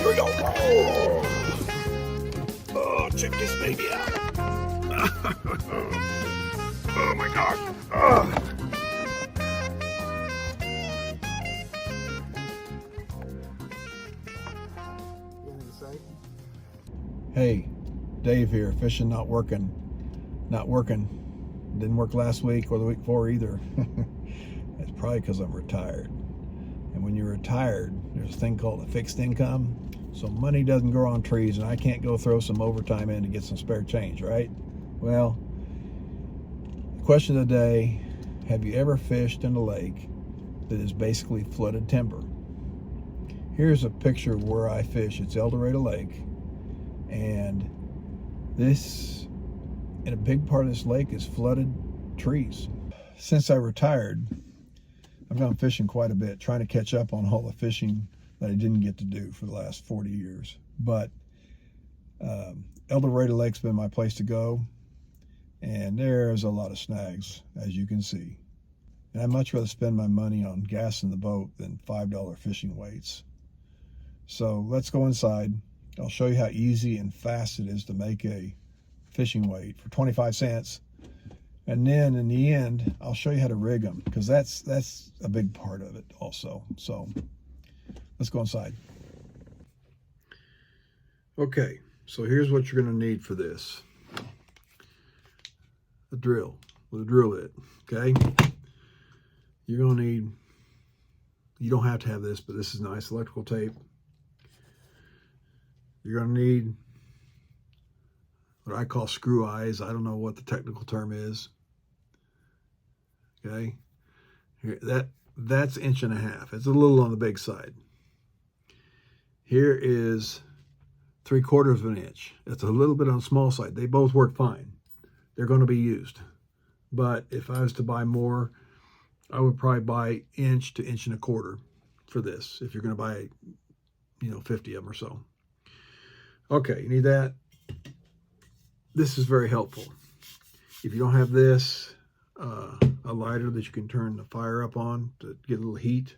Here we go. Oh, check this baby out. Oh my gosh. Hey, Dave here, fishing not working. Not working. Didn't work last week or the week before either. It's probably because I'm retired. And when you're retired, there's a thing called a fixed income. So money doesn't grow on trees, and I can't go throw some overtime in to get some spare change, right? Well, the question of the day, have you ever fished in a lake that is basically flooded timber? Here's a picture of where I fish. It's Eldorado Lake. And this, and a big part of this lake is flooded trees. Since I retired, I've gone fishing quite a bit, trying to catch up on all the fishing that I didn't get to do for the last 40 years. But Eldorado Lake's been my place to go, and there's a lot of snags, as you can see. And I'd much rather spend my money on gas in the boat than $5 fishing weights. So let's go inside. I'll show you how easy and fast it is to make a fishing weight for 25 cents. And then in the end, I'll show you how to rig them, because that's a big part of it also. So let's go inside. Okay, so here's what you're going to need for this. A drill with a drill bit, okay? You're going to need, you don't have to have this, but this is nice, electrical tape. You're going to need what I call screw eyes. I don't know what the technical term is. Okay, here, that's 1.5 inches. It's a little on the big side. Here is 3/4 inch. It's a little bit on the small side. They both work fine. They're going to be used. But if I was to buy more, I would probably buy 1 to 1.25 inches for this. If you're going to buy, 50 of them or so. Okay, you need that. This is very helpful. If you don't have this, a lighter that you can turn the fire up on to get a little heat,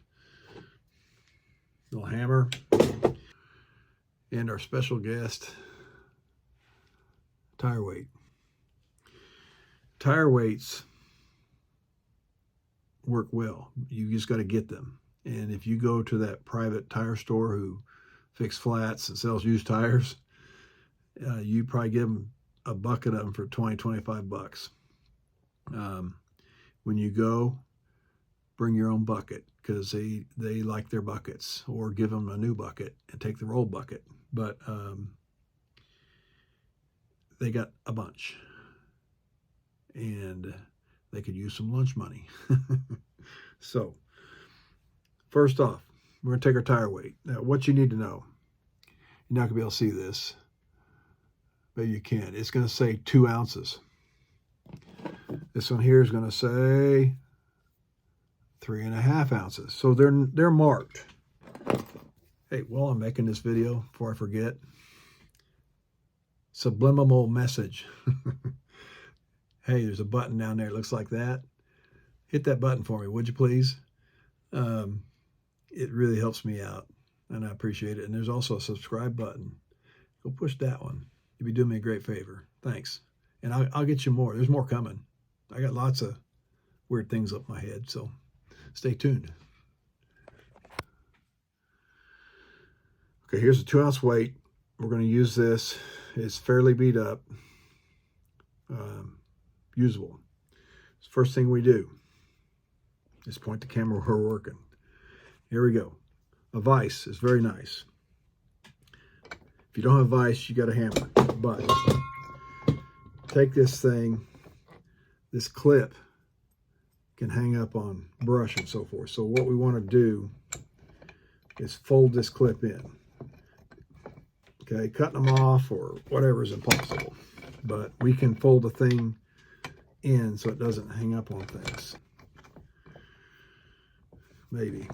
little hammer, and our special guest, tire weight. Tire weights work well. You just got to get them. And if you go to that private tire store who fix flats and sells used tires, you probably give them a bucket of them for 20-25 bucks. When you go, bring your own bucket, because they like their buckets, or give them a new bucket and take the roll bucket. But they got a bunch, and they could use some lunch money. So first off, we're going to take our tire weight. Now, what you need to know, you're not going to be able to see this, but you can. It's going to say 2 ounces. This one here is going to say 3.5 ounces. So they're marked. Hey, while I'm making this video, before I forget, subliminal message. Hey, there's a button down there. It looks like that. Hit that button for me, would you please? It really helps me out, and I appreciate it. And there's also a subscribe button. Go push that one. You'll be doing me a great favor. Thanks. And I'll get you more. There's more coming. I got lots of weird things up my head, so stay tuned. Okay, here's a 2 ounce weight. We're going to use this. It's fairly beat up, usable. First thing we do is point the camera where we're working. Here we go. A vise is very nice. If you don't have a vise, you got a hammer. But take this thing, this clip can hang up on brush and so forth. So what we want to do is fold this clip in. Okay, cutting them off or whatever is impossible. But we can fold the thing in so it doesn't hang up on things. Maybe.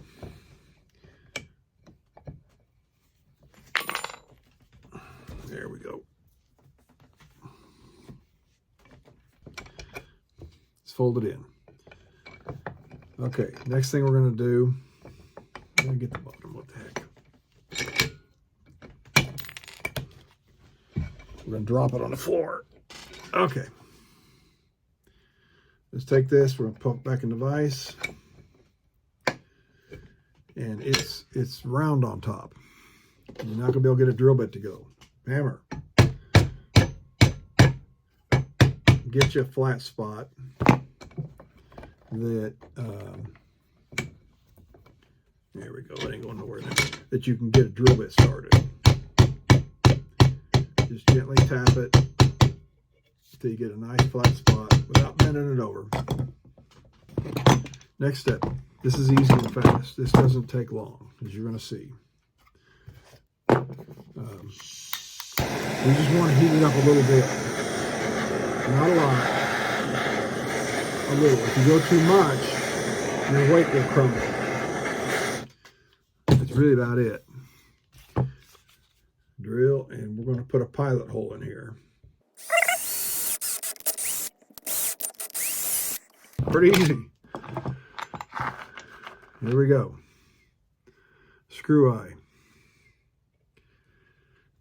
There we go. It's folded in. Okay, next thing we're going to do, I'm going to get the bottom. What the heck? We're going to drop it on the floor. Okay. Let's take this. We're going to pump it back in the vise. And it's round on top. You're not going to be able to get a drill bit to go. Hammer. Get you a flat spot that, there we go, it ain't going nowhere now, that you can get a drill bit started. Just gently tap it until you get a nice flat spot without bending it over. Next step. This is easy and fast. This doesn't take long, as you're going to see. We just want to heat it up a little bit. Not a lot. A little. If you go too much, your weight will crumble. That's really about it. Drill, and we're going to put a pilot hole in here. Pretty easy. There we go. Screw eye.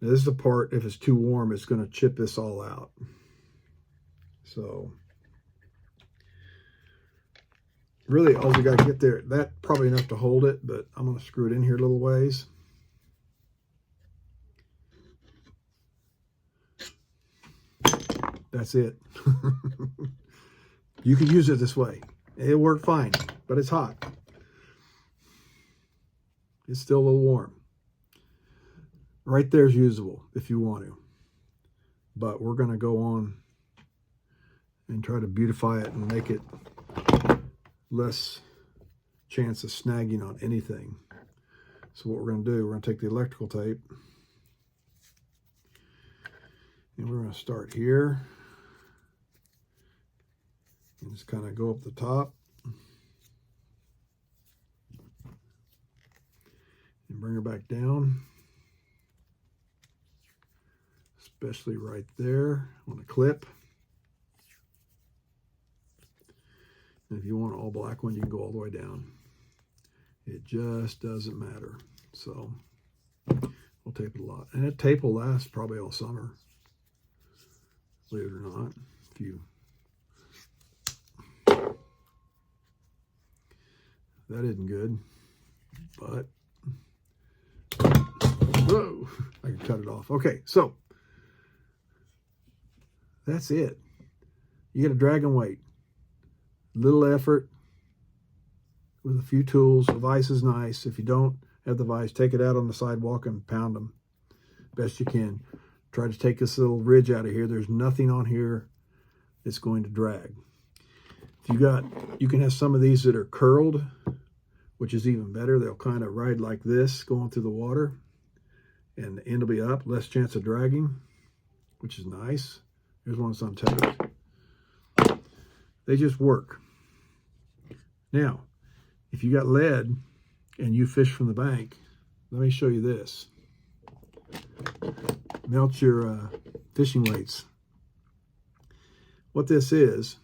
Now this is the part, if it's too warm, it's going to chip this all out. So, really, all you got to get there, that's probably enough to hold it, but I'm going to screw it in here a little ways. That's it. You can use it this way. It'll work fine, but it's hot. It's still a little warm. Right there is usable if you want to. But we're going to go on and try to beautify it and make it less chance of snagging on anything. So what we're going to do, we're going to take the electrical tape and we're going to start here and just kind of go up the top and bring her back down, especially right there on a clip. And if you want an all black one, you can go all the way down. It just doesn't matter. So we'll tape it a lot. And that tape will last probably all summer, believe it or not. If you, that isn't good, but whoa, I can cut it off. Okay, so that's it. You get a drag and weight. Little effort with a few tools. The vise is nice. If you don't have the vise, take it out on the sidewalk and pound them best you can. Try to take this little ridge out of here. There's nothing on here that's going to drag. If you can have some of these that are curled, which is even better. They'll kind of ride like this going through the water, and the end will be up, less chance of dragging, which is nice. Here's one that's untethered. They just work. Now, if you got lead and you fish from the bank, let me show you this. Melt your fishing weights. What this is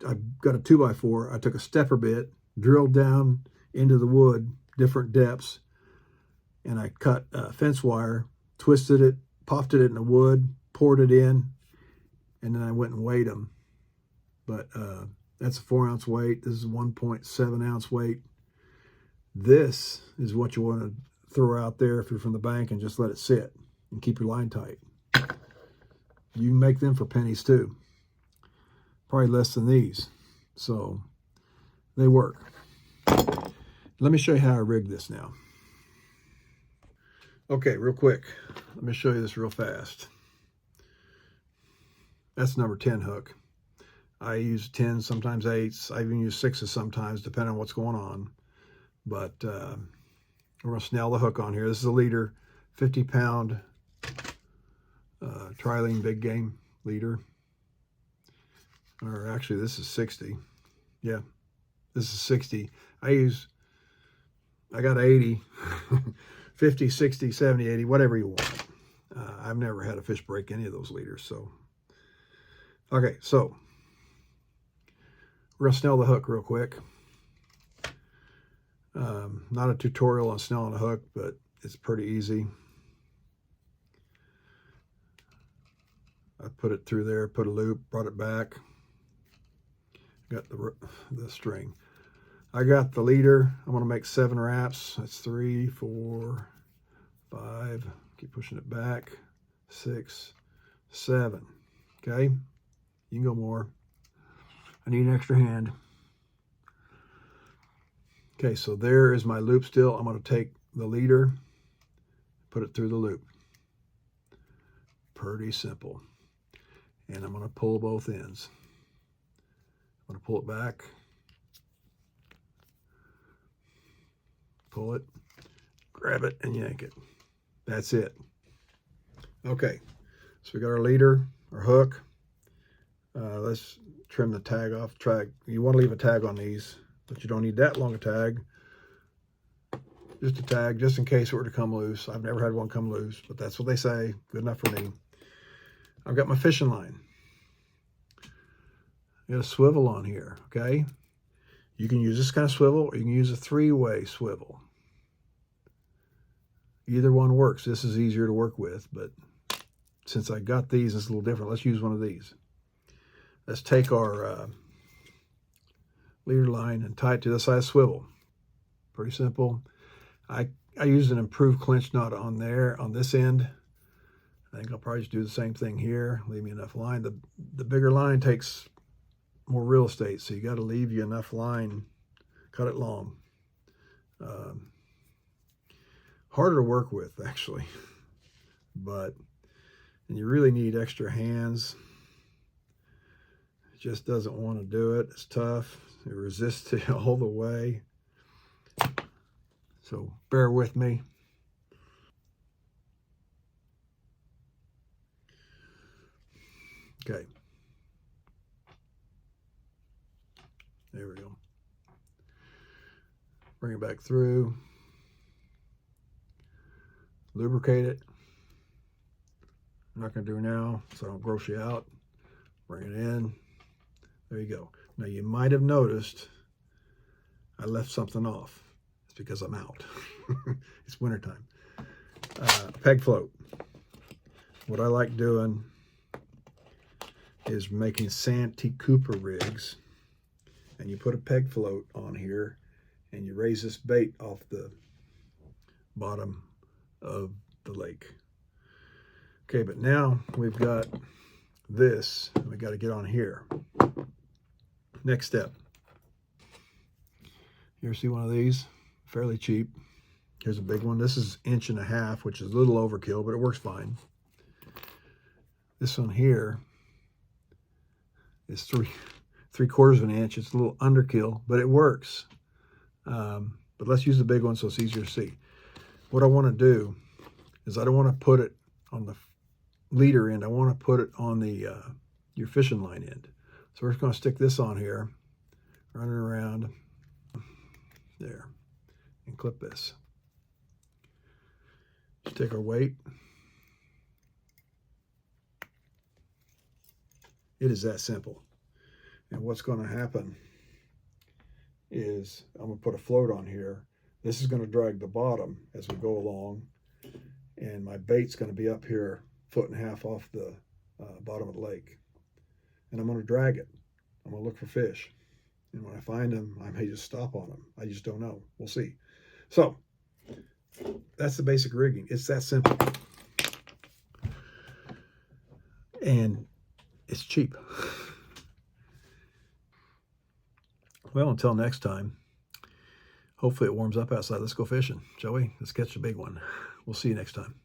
I've got a 2x4. I took a stepper bit, drilled down into the wood, different depths, and I cut fence wire, twisted it, popped it in the wood, poured it in, and then I went and weighed them. But that's a 4-ounce weight. This is a 1.7 ounce weight. This is what you want to throw out there if you're from the bank and just let it sit and keep your line tight. You can make them for pennies too. Probably less than these. So they work. Let me show you how I rig this now. Okay, real quick. Let me show you this real fast. That's number 10 hook. I use 10, sometimes 8s. I even use 6s sometimes, depending on what's going on. But we're going to snell the hook on here. This is a leader, 50-pound trilene big game leader. Or actually, this is 60. Yeah, this is 60. I got 80, 50, 60, 70, 80, whatever you want. I've never had a fish break any of those leaders. So, okay, so we're going to snell the hook real quick. Not a tutorial on snelling a hook, but it's pretty easy. put it through there, put a loop, brought it back. Got the string. I got the leader. I'm going to make 7 wraps. That's 3, 4, 5. Keep pushing it back. 6, 7. Okay. You can go more. I need an extra hand. Okay, so there is my loop still. I'm going to take the leader, put it through the loop. Pretty simple. And I'm going to pull both ends. I'm going to pull it back. Pull it, grab it, and yank it. That's it. Okay, so we got our leader, our hook. Let's trim the tag off. You want to leave a tag on these, but you don't need that long a tag. Just a tag, just in case it were to come loose. I've never had one come loose, but that's what they say. Good enough for me. I've got my fishing line. I got a swivel on here, okay? You can use this kind of swivel, or you can use a 3-way swivel. Either one works. This is easier to work with, but since I got these, it's a little different. Let's use one of these. Let's take our leader line and tie it to the side of the swivel. Pretty simple. I used an improved clinch knot on there, on this end. I think I'll probably just do the same thing here. Leave me enough line. The bigger line takes more real estate, so you got to leave you enough line. Cut it long. Harder to work with, actually, and you really need extra hands. It just doesn't want to do it. It's tough. It resists it all the way. So bear with me. Okay. There we go. Bring it back through. Lubricate it. I'm not going to do now, so I don't gross you out. Bring it in. There you go. Now you might have noticed I left something off. It's because I'm out. It's wintertime. Peg float. What I like doing is making Santee Cooper rigs, and you put a peg float on here and you raise this bait off the bottom of the lake. Okay, but now we've got this, and we got to get on here. Next step. You ever see one of these? Fairly cheap. Here's a big one. This is 1.5 inches, which is a little overkill, but it works fine. This one here is 3/4 of an inch. It's a little underkill, but it works. But let's use the big one so it's easier to see. What I want to do is I don't want to put it on the leader end. I want to put it on the your fishing line end. So we're just going to stick this on here, run it around there, and clip this. Just take our weight. It is that simple. And what's going to happen is I'm going to put a float on here. This is going to drag the bottom as we go along, and my bait's going to be up here 1.5 feet off the bottom of the lake. And I'm going to drag it. I'm going to look for fish. And when I find them, I may just stop on them. I just don't know. We'll see. So that's the basic rigging. It's that simple. And it's cheap. Well, until next time, hopefully it warms up outside. Let's go fishing, shall we? Let's catch a big one. We'll see you next time.